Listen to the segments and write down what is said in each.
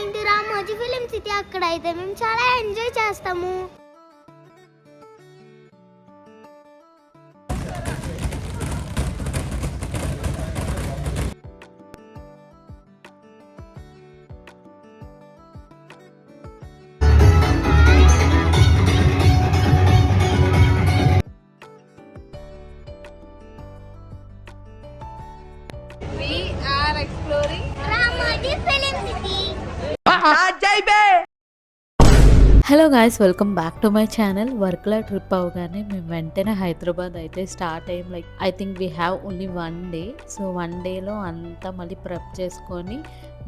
Going to Ramoji film city. అక్కడ అయితే మేము చాలా ఎంజాయ్ చేస్తాము. We are exploring Ramoji film city. Hello guys, welcome back to my channel. Varkala trip అవగానే మేము వెంటనే హైదరాబాద్ అయితే స్టార్ట్ అయ్యాం. Like I think we have only 1 day. So 1 డేలో అంతా మళ్ళీ ప్రెప్ చేసుకొని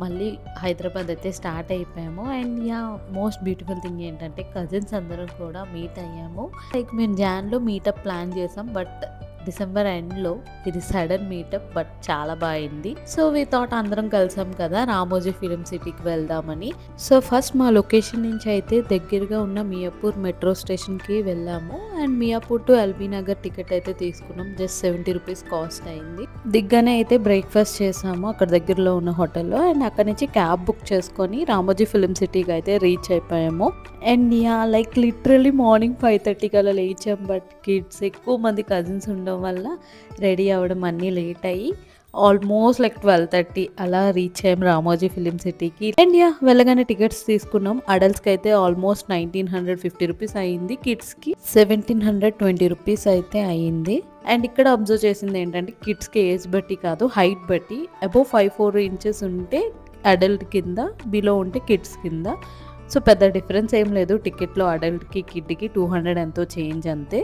మళ్ళీ హైదరాబాద్ అయితే స్టార్ట్ అయిపోయాము. And yeah, most beautiful thing ఏంటంటే కజిన్స్ అందరం కూడా మీట్ అయ్యాము. లైక్ మేము జాన్లో మీటప్ ప్లాన్ చేసాం, బట్ డిసెంబర్ ఎండ్లో ఇది సడన్ మీటప్, బట్ చాలా బాగుంది. సో వి థాట్ అందరం కలిసాం కదా రామోజీ ఫిలిం సిటీకి వెళ్దామని. సో ఫస్ట్ మా లొకేషన్ నుంచి అయితే దగ్గరగా ఉన్న మియాపూర్ మెట్రో స్టేషన్కి వెళ్ళాము. And Miyapur to LB Nagar ticket అయితే తీసుకున్నాం. జస్ట్ 70 రూపీస్ కాస్ట్ అయింది. దిగ్గానే అయితే బ్రేక్ఫాస్ట్ చేసాము అక్కడ దగ్గరలో ఉన్న హోటల్లో. అండ్ అక్కడ నుంచి క్యాబ్ బుక్ చేసుకొని రామోజీ ఫిలిం సిటీకి అయితే రీచ్ అయిపోయాము. And yeah, like literally morning 5:30 అలా లేచాం. బట్ కిడ్స్ ఎక్కువ మంది కజిన్స్ ఉండడం వల్ల రెడీ అవ్వడం అన్నీ లేట్ అయ్యి ఆల్మోస్ట్ లైక్ 12:30 అలా రీచ్ అయ్యాం రామోజీ ఫిలిం సిటీకి. అండ్ యా, వెళ్ళగానే టికెట్స్ తీసుకున్నాం. అడల్ట్స్కి అయితే ఆల్మోస్ట్ 1950 రూపీస్ అయ్యింది, కిడ్స్కి 1720 రూపీస్ అయితే అయ్యింది. అండ్ ఇక్కడ అబ్జర్వ్ చేసింది ఏంటంటే కిడ్స్కి ఏజ్ బట్టి కాదు, హైట్ బట్టి. అబోవ్ 5'4" ఇంచెస్ ఉంటే అడల్ట్ కింద, బిలో ఉంటే కిడ్స్ కింద. సో పెద్ద డిఫరెన్స్ ఏం లేదు టికెట్లో. అడల్ట్కి కిడ్కి 200 ఎంతో చేంజ్ అంతే.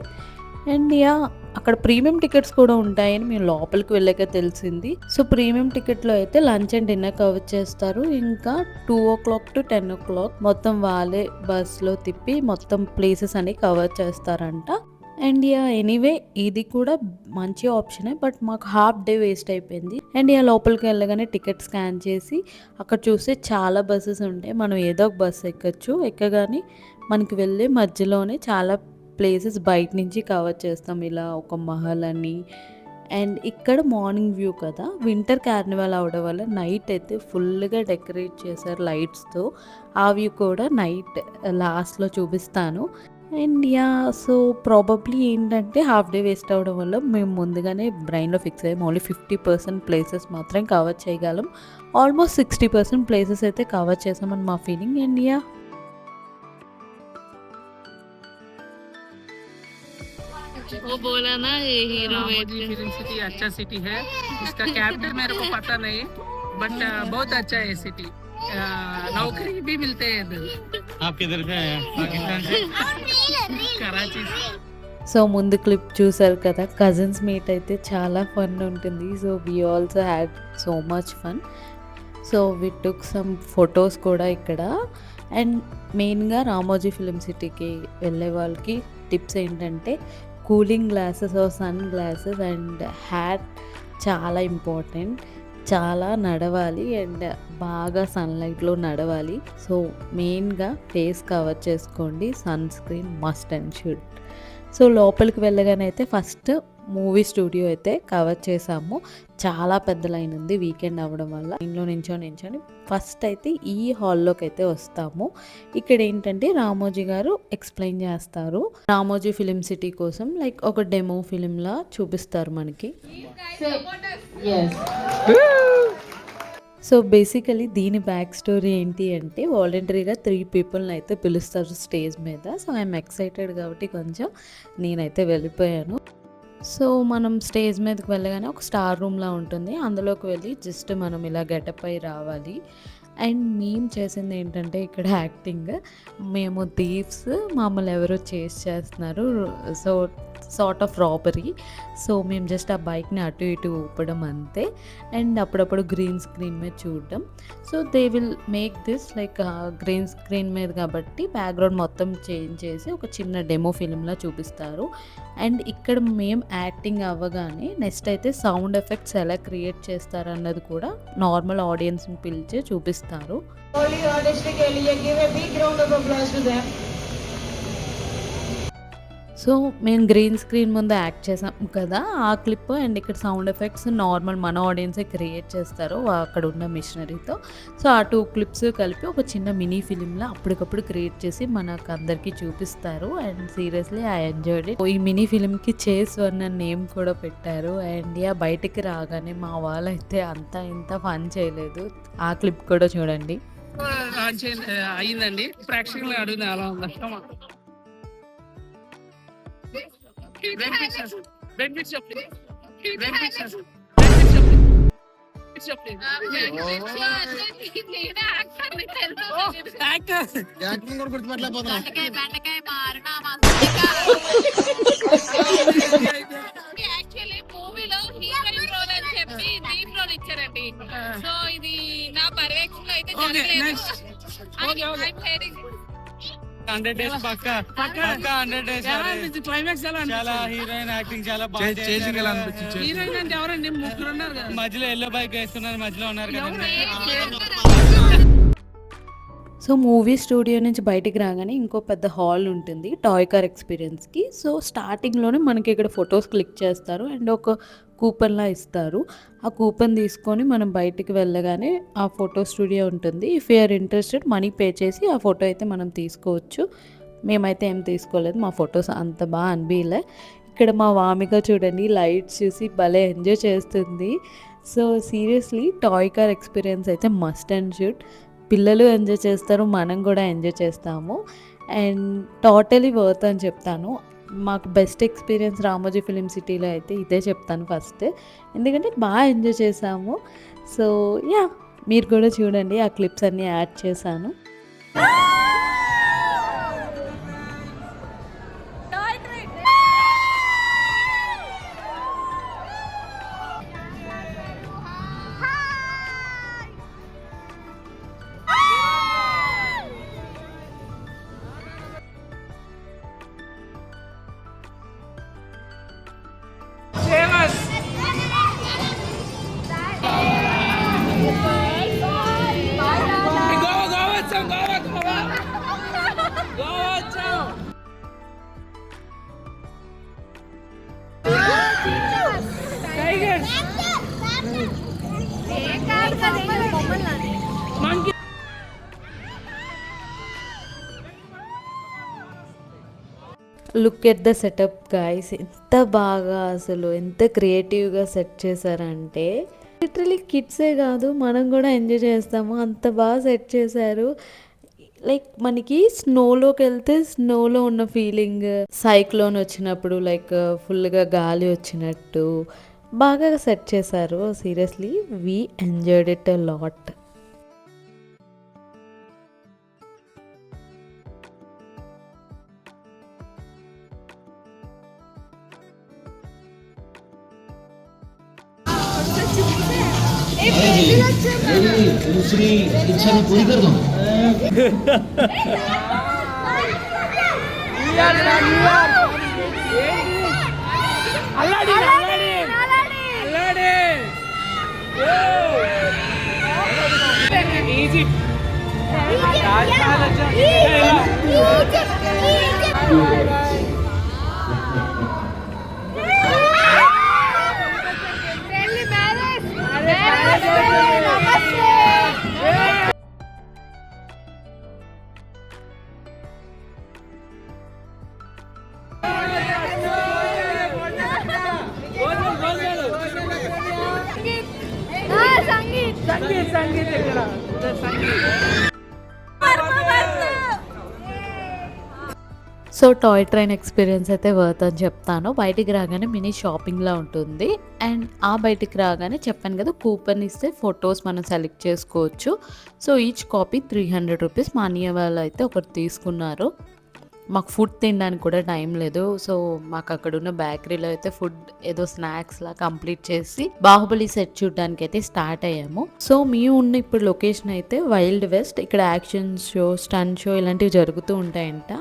అండ్ యా, అక్కడ ప్రీమియం టికెట్స్ కూడా ఉంటాయని మేము లోపలికి వెళ్ళాక తెలిసింది. సో ప్రీమియం టికెట్లో అయితే లంచ్ అండ్ డిన్నర్ కవర్ చేస్తారు. ఇంకా 2 o'clock to 10 o'clock మొత్తం వాళ్ళే బస్లో తిప్పి మొత్తం ప్లేసెస్ అన్ని కవర్ చేస్తారంట. అండ్ యా, ఎనీవే ఇది కూడా మంచి ఆప్షనే, బట్ మాకు హాఫ్ డే వేస్ట్ అయిపోయింది. అండ్ యా, లోపలికి వెళ్ళగానే టికెట్ స్కాన్ చేసి అక్కడ చూస్తే చాలా బస్సెస్ ఉంటాయి. మనం ఏదో ఒక బస్సు ఎక్కచ్చు. ఎక్కగానే మనకి వెళ్ళే మధ్యలోనే చాలా ప్లేసెస్ బయట నుంచి కవర్ చేస్తాం, ఇలా ఒక మహల్ అని. అండ్ ఇక్కడ మార్నింగ్ వ్యూ కదా, వింటర్ కార్నివాల్ అవడం వల్ల నైట్ అయితే ఫుల్గా డెకరేట్ చేశారు లైట్స్తో. ఆ వ్యూ కూడా నైట్ లాస్ట్లో చూపిస్తాను. అండ్ యా, సో ప్రాబబ్లీ ఏంటంటే హాఫ్ డే వేస్ట్ అవ్వడం వల్ల మేము ముందుగానే బ్రెయిన్లో ఫిక్స్ అయ్యాము ఓన్లీ 50% ప్లేసెస్ మాత్రం కవర్ చేయగలం. ఆల్మోస్ట్ 60% ప్లేసెస్ అయితే కవర్ చేసామని మా ఫీలింగ్. అండ్ యా, वो बोला ना ये हीरो रामोजी फिल्म सिटी अच्छा सिटी है. इसका कैपिटल मेरे को पता नहीं, बट बहुत अच्छा है सिटी. नौकरी भी मिलते हैं इधर. आप किधर से आए हैं? पाकिस्तान से? कराची से. సో ముందు క్లిప్ చూసారు కదా, కజిన్స్ మీట్ అయితే చాలా ఫన్ ఉంటుంది. So we also had so much fun. So we took some photos కూడా ఇక్కడ. అండ్ మెయిన్గా రామోజీ ఫిలిం సిటీకి వెళ్ళే వాళ్ళకి టిప్స్ ఏంటంటే cooling glasses, sunglasses and hat చాలా ఇంపార్టెంట్. చాలా నడవాలి అండ్ బాగా సన్లైట్లో నడవాలి. సో మెయిన్గా ఫేస్ కవర్ చేసుకోండి, sunscreen must and should. So లోపలికి వెళ్ళగానే అయితే ఫస్ట్ మూవీ స్టూడియో అయితే కవర్ చేసాము. చాలా పెద్ద లైన్ ఉంది వీకెండ్ అవ్వడం వల్ల. లైన్లో నించొని ఫస్ట్ అయితే ఈ హాల్లోకి అయితే వస్తాము. ఇక్కడ ఏంటంటే రామోజీ గారు ఎక్స్ప్లెయిన్ చేస్తారు రామోజీ ఫిలిం సిటీ కోసం. లైక్ ఒక డెమో ఫిలింలా చూపిస్తారు మనకి. సో బేసికలీ దీని బ్యాక్ స్టోరీ ఏంటి అంటే వాలంటరీగా 3 పీపుల్ని అయితే పిలుస్తారు స్టేజ్ మీద. సో ఐఎమ్ ఎక్సైటెడ్ కాబట్టి కొంచెం నేనైతే వెళ్ళిపోయాను. సో మనం స్టేజ్ మీదకి వెళ్ళగానే ఒక స్టార్ రూమ్లా ఉంటుంది, అందులోకి వెళ్ళి జస్ట్ మనం ఇలా గెటప్ అయి రావాలి. అండ్ మేము చేసింది ఏంటంటే ఇక్కడ యాక్టింగ్. మేము థీవ్స్, మమ్మల్ని ఎవరో చేస్ చేస్తున్నారు. So sort of robbery. So మేము జస్ట్ ఆ బైక్ని అటు ఇటు ఊపడం అంతే. అండ్ అప్పుడప్పుడు గ్రీన్ స్క్రీన్ మీద చూడడం. So they will make this like green screen మీద కాబట్టి బ్యాక్గ్రౌండ్ మొత్తం చేంజ్ చేసి ఒక చిన్న డెమో ఫిలింలా చూపిస్తారు. అండ్ ఇక్కడ మేము యాక్టింగ్ అవ్వగానే నెక్స్ట్ అయితే సౌండ్ ఎఫెక్ట్స్ ఎలా క్రియేట్ చేస్తారన్నది కూడా నార్మల్ ఆడియన్స్ని పిలిచి చూపిస్తారు. సో మేము గ్రీన్ స్క్రీన్ ముందు యాక్ట్ చేసాం కదా, ఆ క్లిప్ అండ్ ఇక్కడ సౌండ్ ఎఫెక్ట్స్ నార్మల్ మన ఆడియన్సే క్రియేట్ చేస్తారు అక్కడ ఉన్న మిషనరీతో. సో ఆ 2 క్లిప్స్ కలిపి ఒక చిన్న మినీ ఫిలింలా అప్పటికప్పుడు క్రియేట్ చేసి మనకు అందరికీ చూపిస్తారు. And seriously I enjoyed it. ఈ మినీ ఫిలింకి చేస్ అన్న నేమ్ కూడా పెట్టారు. అండ్ బయటికి రాగానే మా వాళ్ళైతే అంతా ఇంత ఫన్ చేయలేదు. ఆ క్లిప్ కూడా చూడండి. అయిందండి, ప్రేక్షకులు అడుగుతుంది అలా ఉందా. యాక్టింగ్ కూడా గుర్తుపట్టలేకపోతున్నా. యాక్చువల్లీ మూవీలో హీరోయిన్ రోల్ అని చెప్పి దీప్ రోల్ ఇచ్చారండి. సో ఇది నా పర్యవేక్షణలో అయితే జరగలేదు. 100 days పక్కా 100 days. క్లైమాక్స్ ఎలా చాలా హీరోయిన్ యాక్టింగ్ చాలా బాగా. హీరోయిన్ అంటే ఎవరండి? ముగ్గురు ఉన్నారు కదా. మధ్యలో ఎల్లో బైక్ వేసుకున్నారు, మధ్యలో ఉన్నారు కదా. సో మూవీ స్టూడియో నుంచి బయటికి రాగానే ఇంకో పెద్ద హాల్ ఉంటుంది టాయ్ కార్ ఎక్స్పీరియన్స్కి. సో స్టార్టింగ్లోనే మనకి ఇక్కడ ఫొటోస్ క్లిక్ చేస్తారు అండ్ ఒక కూపన్లా ఇస్తారు. ఆ కూపన్ తీసుకొని మనం బయటికి వెళ్ళగానే ఆ ఫోటో స్టూడియో ఉంటుంది. If you are interested money pay చేసి ఆ ఫోటో అయితే మనం తీసుకోవచ్చు. మేమైతే ఏం తీసుకోలేదు, మా ఫొటోస్ అంత బాగా అనిపించలే. ఇక్కడ మా వామిక చూడండి లైట్స్ చూసి భలే ఎంజాయ్ చేస్తుంది. So seriously toy car experience అయితే మస్ట్ అండ్ షుడ్. పిల్లలు ఎంజాయ్ చేస్తారు, మనం కూడా ఎంజాయ్ చేస్తాము. అండ్ టోటలీ వర్త్ అని చెప్తాను. మాకు బెస్ట్ ఎక్స్పీరియన్స్ రామోజీ ఫిలిం సిటీలో అయితే ఇదే చెప్తాను ఫస్ట్, ఎందుకంటే బాగా ఎంజాయ్ చేసాము. సో మీరు కూడా చూడండి, ఆ క్లిప్స్ అన్నీ యాడ్ చేశాను. Look at the setup guys, ఎంత బాగా అసలు ఎంత క్రియేటివ్గా సెట్ చేశారంటే లిటరలీ కిడ్సే కాదు మనం కూడా ఎంజాయ్ చేస్తాము, అంత బాగా సెట్ చేశారు. లైక్ మనకి స్నోలోకి వెళ్తే స్నోలో ఉన్న ఫీలింగ్, సైక్లోన్ వచ్చినప్పుడు లైక్ ఫుల్గా గాలి వచ్చినట్టు బాగా సెట్ చేశారు. Seriously we enjoyed it a lot. दूसरी इच्छा मैं पूरी कर दूं. సో టాయ్ ట్రైన్ ఎక్స్పీరియన్స్ అయితే వర్త్ అని చెప్తాను. బయటికి రాగానే మినీ షాపింగ్లా ఉంటుంది. అండ్ ఆ బయటికి రాగానే చెప్పాను కదా కూపన్ ఇస్తే ఫొటోస్ మనం సెలెక్ట్ చేసుకోవచ్చు. So each copy 300 rupees. మా అన్నయ్య వాళ్ళు అయితే ఒకటి తీసుకున్నారు. మాకు ఫుడ్ తినడానికి కూడా టైం లేదు. సో మాకు అక్కడ ఉన్న బేకరీలో అయితే ఫుడ్ ఏదో స్నాక్స్ లా కంప్లీట్ చేసి బాహుబలి సెట్ చూడడానికి అయితే స్టార్ట్ అయ్యాము. సో మేము ఉన్న ఇప్పుడు లొకేషన్ అయితే వైల్డ్ వెస్ట్. ఇక్కడ యాక్షన్ షో, స్టన్ షో ఇలాంటివి జరుగుతూ ఉంటాయంట.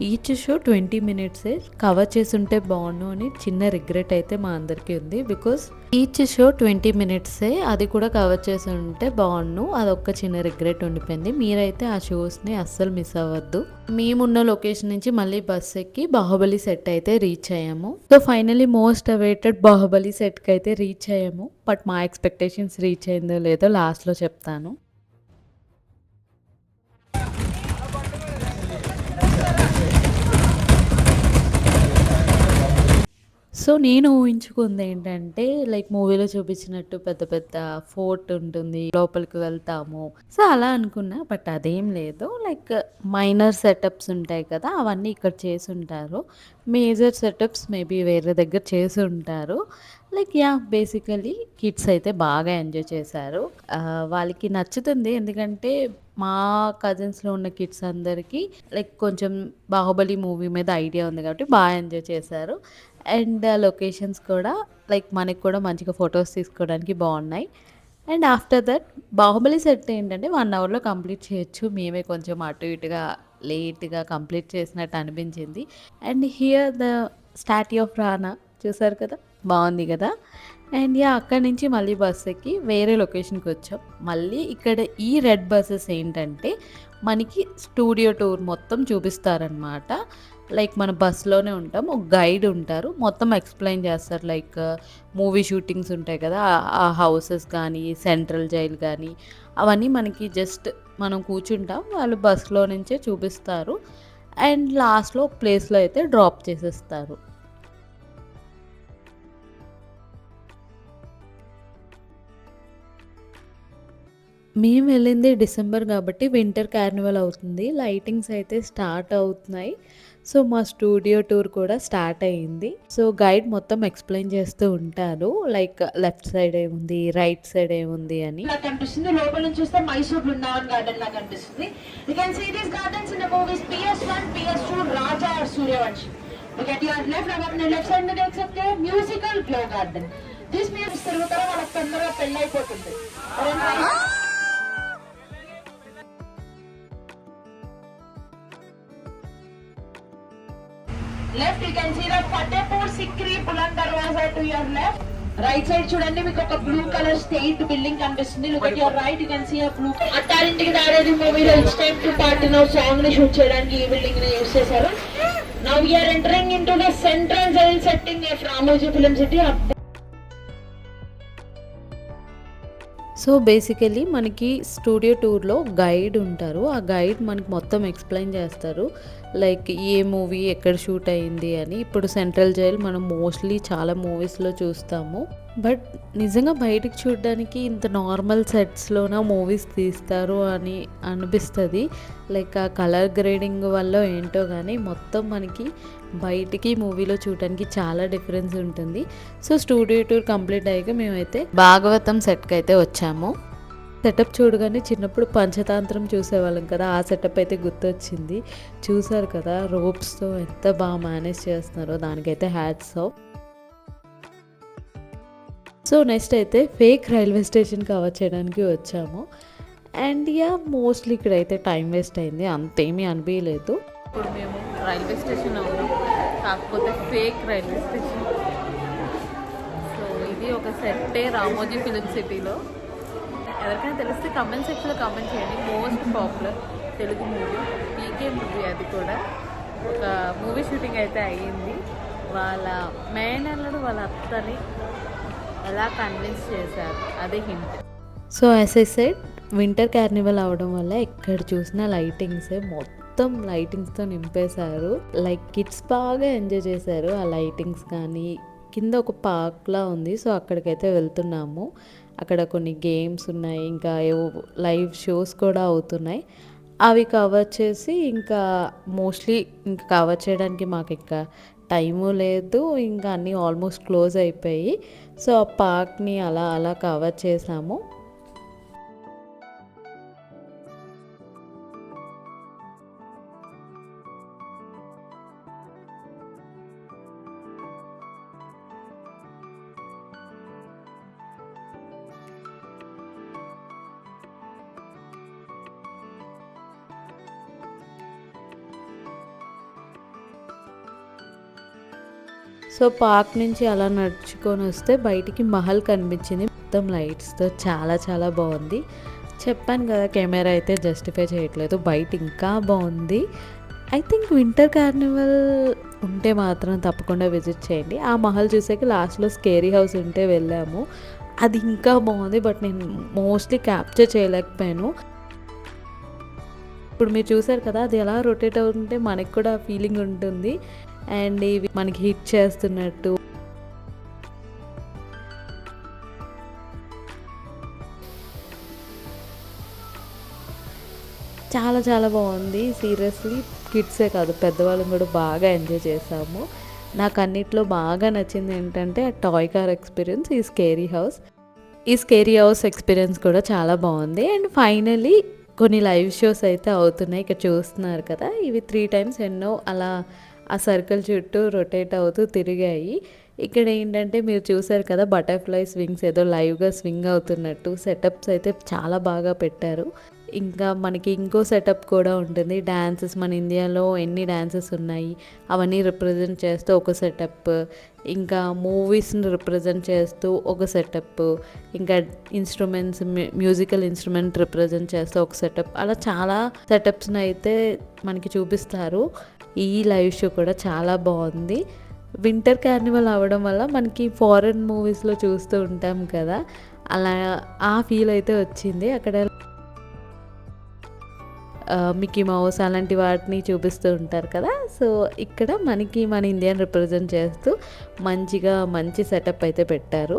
ఈచ్ షో 20 minutes కవర్ చేసి ఉంటే బాగుండు అని చిన్న రిగ్రెట్ అయితే మా అందరికీ ఉంది. బికాస్ ఈచ్ షో 20 minutes, అది కూడా కవర్ చేసి ఉంటే బాగుండు. అదొక్క చిన్న రిగ్రెట్ ఉండిపోయింది. మీరైతే ఆ షోస్ని అస్సలు మిస్ అవ్వద్దు. మేమున్న లొకేషన్ నుంచి మళ్ళీ బస్ ఎక్కి బాహుబలి సెట్ అయితే రీచ్ అయ్యాము. So finally most awaited Baahubali సెట్కి అయితే రీచ్ అయ్యాము. బట్ మా ఎక్స్పెక్టేషన్స్ రీచ్ అయిందో లేదో లాస్ట్లో చెప్తాను. సో నేను ఊహించుకుంది ఏంటంటే లైక్ మూవీలో చూపించినట్టు పెద్ద పెద్ద ఫోర్ట్ ఉంటుంది, లోపలికి వెళ్తాము. సో అలా అనుకున్నా, బట్ అదేం లేదు. లైక్ మైనర్ సెటప్స్ ఉంటాయి కదా, అవన్నీ ఇక్కడ చేసి ఉంటారు. మేజర్ సెటప్స్ మేబీ వేరే దగ్గర చేసి ఉంటారు. లైక్ బేసికలీ కిడ్స్ అయితే బాగా ఎంజాయ్ చేశారు. వాళ్ళకి నచ్చుతుంది, ఎందుకంటే మా కజిన్స్లో ఉన్న కిడ్స్ అందరికీ లైక్ కొంచెం బాహుబలి మూవీ మీద ఐడియా ఉంది కాబట్టి బాగా ఎంజాయ్ చేశారు. అండ్ లొకేషన్స్ కూడా లైక్ మనకి కూడా మంచిగా ఫొటోస్ తీసుకోవడానికి బాగున్నాయి. And after that Baahubali set ఏంటంటే 1 అవర్లో కంప్లీట్ చేయొచ్చు. మేమే కొంచెం అటు ఇటుగా లేట్గా కంప్లీట్ చేసినట్టు అనిపించింది. And here the statue of రానా చూసారు కదా, బాగుంది కదా. అండ్ అక్కడి నుంచి మళ్ళీ బస్ ఎక్కి వేరే లొకేషన్కి వచ్చాం. మళ్ళీ ఇక్కడ ఈ రెడ్ బస్సెస్ ఏంటంటే మనకి స్టూడియో టూర్ మొత్తం చూపిస్తారనమాట. లైక్ మన బస్లోనే ఉంటాం, ఒక గైడ్ ఉంటారు, మొత్తం ఎక్స్ప్లెయిన్ చేస్తారు. లైక్ మూవీ షూటింగ్స్ ఉంటాయి కదా, ఆ హౌసెస్ కానీ సెంట్రల్ జైల్ కానీ అవన్నీ మనకి జస్ట్ మనం కూర్చుంటాం, వాళ్ళు బస్లో నుంచే చూపిస్తారు. అండ్ లాస్ట్లో ప్లేస్లో అయితే డ్రాప్ చేసేస్తారు. మేము వెళ్ళింది డిసెంబర్ కాబట్టి వింటర్ కార్నివల్ అవుతుంది. లైటింగ్స్ అయితే స్టార్ట్ అవుతున్నాయి. సో మా స్టూడియో టూర్ కూడా స్టార్ట్ అయ్యింది. సో గైడ్ మొత్తం ఎక్స్ప్లెయిన్ చేస్తూ ఉంటారు, లైక్ లెఫ్ట్ సైడ్ ఏముంది, రైట్ సైడ్ ఏముంది అని. కనిపిస్తుంది లోపల నుంచి చూస్తే మైసూర్ బృందావన్ గార్డెన్ లా కనిపిస్తుంది. You can see these gardens in the movies PS1, PS2, Raja और Sooryavanshi. Look at your left, अगर अपने लेफ्ट साइड में देख सकते हैं म्यूजिकल ग्लो गार्डन, जिसमें తిరుగుతారో వాళ్ళకి తొందరగా పెళ్లి అయిపోతుంది. Left you can see the Fatehpur Sikri Buland Darwaza to your left. Right side చూడండి మీకు ఒక బ్లూ కలర్ స్టేట్ బిల్డింగ్ కనిపిస్తుంది. Look at your right you can see a blue. Attarintiki Daredi మూవీలో it's time to party now song ని shoot చేయడానికి ఈ building ని use చేశారు. Now we are entering into the central jail setting of Ramoji Film City. So basically మనకి studio టూర్లో guide ఉంటారు, ఆ గైడ్ మనకి మొత్తం ఎక్స్ప్లెయిన్ చేస్తారు, లైక్ ఏ మూవీ ఎక్కడ షూట్ అయింది అని. ఇప్పుడు సెంట్రల్ జైల్ మనం మోస్ట్లీ చాలా మూవీస్లో చూస్తాము, బట్ నిజంగా బయటికి చూడడానికి ఇంత నార్మల్ సెట్స్లోన మూవీస్ తీస్తారు అని అనిపిస్తుంది. లైక్ ఆ కలర్ గ్రేడింగ్ వల్ల ఏంటో కానీ మొత్తం మనకి బయటికి మూవీలో చూడడానికి చాలా డిఫరెన్స్ ఉంటుంది. సో స్టూడియో టూర్ కంప్లీట్ అయ్యాక మేమైతే భాగవతం సెట్కి అయితే వచ్చాము. సెటప్ చూడగానే చిన్నప్పుడు పంచతంత్రం చూసేవాళ్ళం కదా, ఆ సెటప్ అయితే గుర్తొచ్చింది. చూసారు కదా రోప్స్తో ఎంత బాగా మేనేజ్ చేస్తున్నారో, దానికైతే హ్యాట్స్ ఆఫ్. సో నెక్స్ట్ అయితే ఫేక్ రైల్వే స్టేషన్ కవర్ చేయడానికి వచ్చాము. అండ్ మోస్ట్లీ ఇక్కడైతే టైం వేస్ట్ అయింది, అంతేమీ అనిపించలేదు. ఇప్పుడు మేము రైల్వే స్టేషన్ అవుతాం, కాకపోతే ఫేక్ రైల్వే స్టేషన్. సో ఇది ఒక సెట్టే రామోజీ ఫిలిం సిటీలో. ఎవరికైనా తెలిస్తే కమెంట్ సెక్షన్లో కమెంట్ చేయండి. మోస్ట్ పాపులర్ తెలుగు మూవీ పీకే మూవీ, అది కూడా ఒక మూవీ షూటింగ్ అయితే అయ్యింది. వాళ్ళ మేనల్లుడు వాళ్ళ అత్తని ఎలా కన్విన్స్ చేశారు, అదే hint. So as I said winter Carnival అవడం వల్ల ఎక్కడ చూసినా లైటింగ్సే, మొత్తం లైటింగ్స్తో నింపేశారు. లైక్ కిడ్స్ బాగా ఎంజాయ్ చేశారు ఆ లైటింగ్స్ కానీ. కింద ఒక పార్క్లా ఉంది, సో అక్కడికైతే వెళ్తున్నాము. అక్కడ కొన్ని గేమ్స్ ఉన్నాయి, ఇంకా ఏవో లైవ్ షోస్ కూడా అవుతున్నాయి. అవి కవర్ చేసి ఇంకా మోస్ట్లీ ఇంకా కవర్ చేయడానికి మాకు ఇంకా టైము లేదు, ఇంకా అన్నీ ఆల్మోస్ట్ క్లోజ్ అయిపోయి. సో ఆ పార్క్ని అలా అలా కవర్ చేసాము. సో పార్క్ నుంచి అలా నడుచుకొని వస్తే బయటికి మహల్ కనిపించింది, మొత్తం లైట్స్తో చాలా చాలా బాగుంది. చెప్పాను కదా కెమెరా అయితే జస్టిఫై చేయట్లేదు, బయట ఇంకా బాగుంది. ఐ థింక్ వింటర్ కార్నివల్ ఉంటే మాత్రం తప్పకుండా విజిట్ చేయండి. ఆ మహల్ చూసాక లాస్ట్లో స్కేరీ హౌస్ ఉంటే వెళ్ళాము, అది ఇంకా బాగుంది, బట్ నేను మోస్ట్లీ క్యాప్చర్ చేయలేకపోయాను. ఇప్పుడు మీరు చూసారు కదా, అది ఎలా రొటేట్ అవుతుంటే మనకి కూడా ఫీలింగ్ ఉంటుంది, అండ్ ఇవి మనకి హిట్ చేస్తున్నట్టు. చాలా చాలా బాగుంది సీరియస్లీ. కిడ్సే కాదు పెద్దవాళ్ళం కూడా బాగా ఎంజాయ్ చేసాము. నాకు అన్నిట్లో బాగా నచ్చింది ఏంటంటే ఆ టాయ్ కార్ ఎక్స్పీరియన్స్, ఈ స్కేరీ హౌస్ ఎక్స్పీరియన్స్ కూడా చాలా బాగుంది. అండ్ ఫైనలీ కొన్ని లైవ్ షోస్ అయితే అవుతున్నాయి, ఇక్కడ చూస్తున్నారు కదా, ఇవి 3 times ఎన్నో అలా ఆ సర్కిల్ చుట్టూ రొటేట్ అవుతూ తిరిగాయి. ఇక్కడ ఏంటంటే మీరు చూసారు కదా, బటర్ఫ్లై స్వింగ్స్ ఏదో లైవ్గా స్వింగ్ అవుతున్నట్టు సెటప్స్ అయితే చాలా బాగా పెట్టారు. ఇంకా మనకి ఇంకో సెటప్ కూడా ఉంటుంది, డ్యాన్సెస్ మన ఇండియాలో ఎన్ని డ్యాన్సెస్ ఉన్నాయి అవన్నీ రిప్రజెంట్ చేస్తూ ఒక సెటప్, ఇంకా మూవీస్ని రిప్రజెంట్ చేస్తూ ఒక సెటప్, ఇంకా ఇన్స్ట్రుమెంట్స్ మ్యూజికల్ ఇన్స్ట్రుమెంట్ రిప్రజెంట్ చేస్తూ ఒక సెటప్, అలా చాలా సెటప్స్ని అయితే మనకి చూపిస్తారు. ఈ లైవ్ షో కూడా చాలా బాగుంది. వింటర్ కార్నివల్ అవ్వడం వల్ల మనకి ఫారెన్ మూవీస్లో చూస్తూ ఉంటాం కదా, అలా ఆ ఫీల్ అయితే వచ్చింది. అక్కడ మిక్కీ మౌస్ అలాంటి వాటిని చూపిస్తూ ఉంటారు కదా, సో ఇక్కడ మనకి మన ఇండియాని రిప్రజెంట్ చేస్తూ మంచి సెటప్ అయితే పెట్టారు.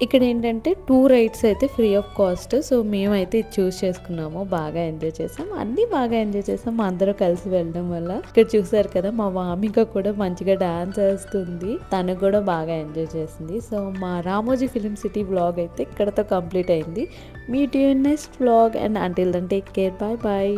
ఇక్కడ ఏంటంటే 2 రైడ్స్ అయితే ఫ్రీ ఆఫ్ కాస్ట్, సో మేమైతే ఇది చూస్ చేసుకున్నాము. బాగా ఎంజాయ్ చేసాం, అన్నీ బాగా ఎంజాయ్ చేసాం అందరూ కలిసి వెళ్ళడం వల్ల. ఇక్కడ చూసారు కదా, మా వామిక కూడా మంచిగా డాన్స్ వేస్తుంది, తను కూడా బాగా ఎంజాయ్ చేసింది. సో మా రామోజీ ఫిలిం సిటీ వ్లాగ్ అయితే ఇక్కడతో కంప్లీట్ అయింది. Meet you next vlog, and until then take care, bye bye.